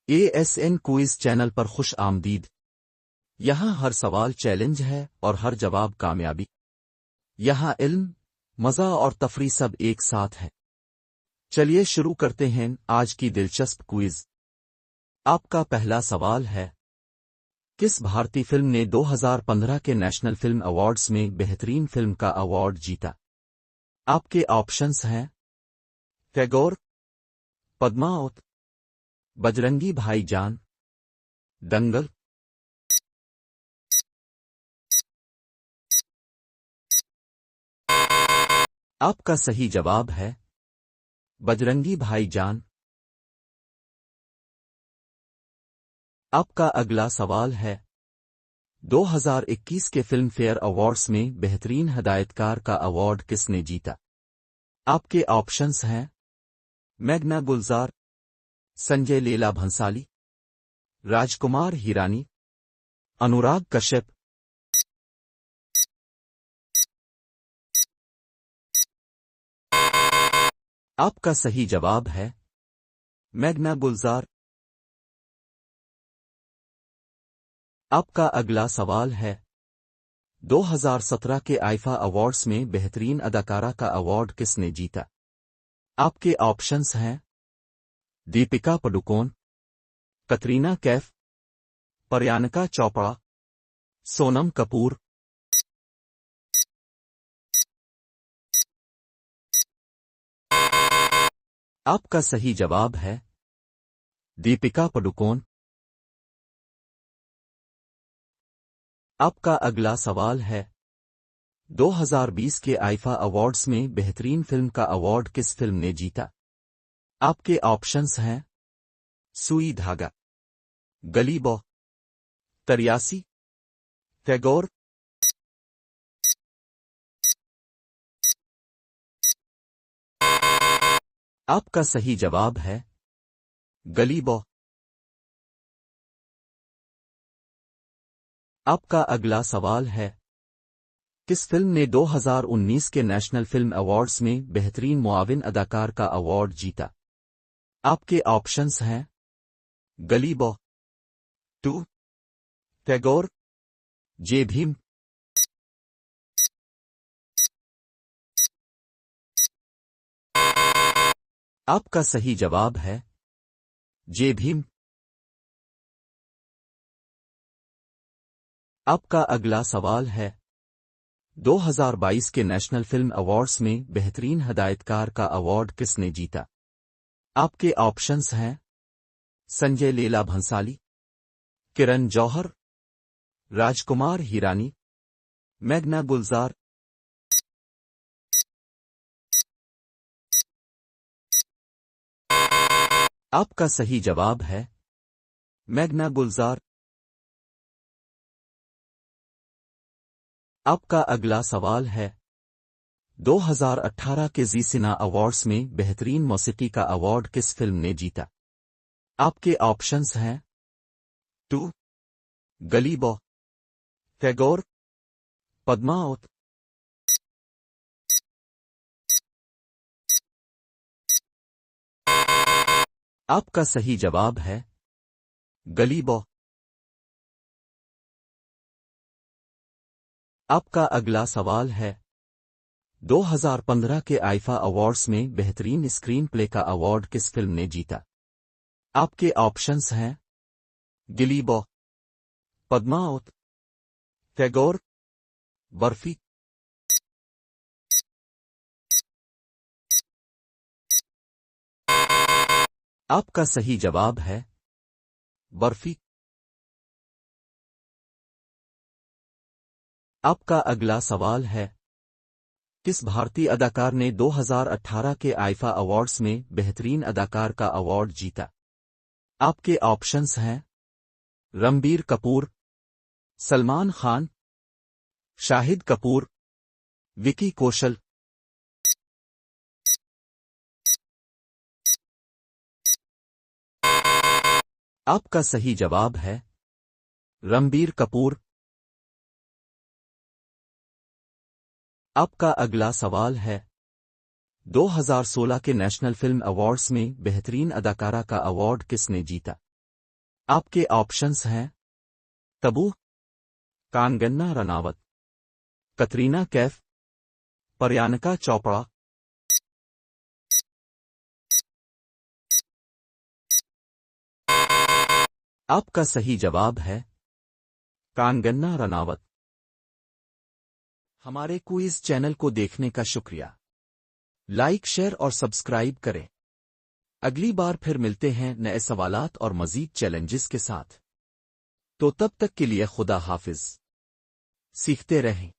ASN quiz channel पर खुश आमदीद। यहाँ हर सवाल चैलेंज है और हर जवाब कामयाबी। यहाँ इल्म, मजा और तफरी सब एक साथ है। चलिए शुरू करते हैं आज की दिलचस्प क्विज। आपका पहला सवाल है, किस भारतीय फिल्म ने 2015 के नेशनल फिल्म अवार्ड्स में बेहतरीन फिल्म का अवार्ड जीता? आपके ऑप्शंस हैं टैगोर, पद्मावत, बजरंगी भाईजान, दंगल। आपका सही जवाब है बजरंगी भाईजान। आपका अगला सवाल है, 2021 के फिल्म फेयर अवार्ड्स में बेहतरीन हदायतकार का अवार्ड किसने जीता? आपके ऑप्शंस हैं मेघना गुलजार, संजय लीला भंसाली, राजकुमार हिरानी, अनुराग कश्यप। आपका सही जवाब है मेघना गुलजार। आपका अगला सवाल है, 2017 के आईफा अवार्ड्स में बेहतरीन अदाकारा का अवार्ड किसने जीता? आपके ऑप्शंस हैं दीपिका पडुकोन, कतरीना कैफ, प्रियंका चोपड़ा, सोनम कपूर। आपका सही जवाब है दीपिका पडुकोन। आपका अगला सवाल है, 2020 के आईफा अवार्ड्स में बेहतरीन फिल्म का अवार्ड किस फिल्म ने जीता? आपके ऑप्शंस हैं सुई धागा, गली बॉय, तरियासी, टैगोर। आपका सही जवाब है गली बॉय। आपका अगला सवाल है, किस फिल्म ने 2019 के नेशनल फिल्म अवार्ड्स में बेहतरीन मुआविन अदाकार का अवार्ड जीता? आपके ऑप्शंस हैं गली बॉय 2, टैगोर, जे भीम। आपका सही जवाब है जे भीम। आपका अगला सवाल है, 2022 के नेशनल फिल्म अवार्ड्स में बेहतरीन हदायतकार का अवार्ड किसने जीता? आपके ऑप्शंस हैं संजय लीला भंसाली, किरण जौहर, राजकुमार हिरानी, मेघना गुलजार। आपका सही जवाब है मेघना गुलजार। आपका अगला सवाल है, 2018 के जी सिन्हा अवार्ड्स में बेहतरीन मौसीकी का अवार्ड किस फिल्म ने जीता? आपके ऑप्शंस हैं 2, गली बॉय, टैगोर, पद्मावत। आपका सही जवाब है गली बॉय। आपका अगला सवाल है, 2015 के आईफा अवार्ड्स में बेहतरीन स्क्रीन प्ले का अवार्ड किस फिल्म ने जीता? आपके ऑप्शंस हैं गिली बॉय, पद्मावत, टैगोर, बर्फी। आपका सही जवाब है बर्फी। आपका अगला सवाल है, किस भारतीय अदाकार ने 2018 के आईफा अवार्ड्स में बेहतरीन अदाकार का अवार्ड जीता? आपके ऑप्शंस हैं रणबीर कपूर, सलमान खान, शाहिद कपूर, विकी कौशल। आपका सही जवाब है रणबीर कपूर। आपका अगला सवाल है, 2016 के नेशनल फिल्म अवार्ड्स में बेहतरीन अदाकारा का अवार्ड किसने जीता? आपके ऑप्शंस हैं तबू, कांगना रनावत, कतरीना कैफ, प्रियंका चोपड़ा। आपका सही जवाब है कांगना रनावत। हमारे क्विज चैनल को देखने का शुक्रिया। लाइक, शेयर और सब्सक्राइब करें। अगली बार फिर मिलते हैं नए सवालात और मजीद चैलेंजेस के साथ। तो तब तक के लिए खुदा हाफिज। सीखते रहें।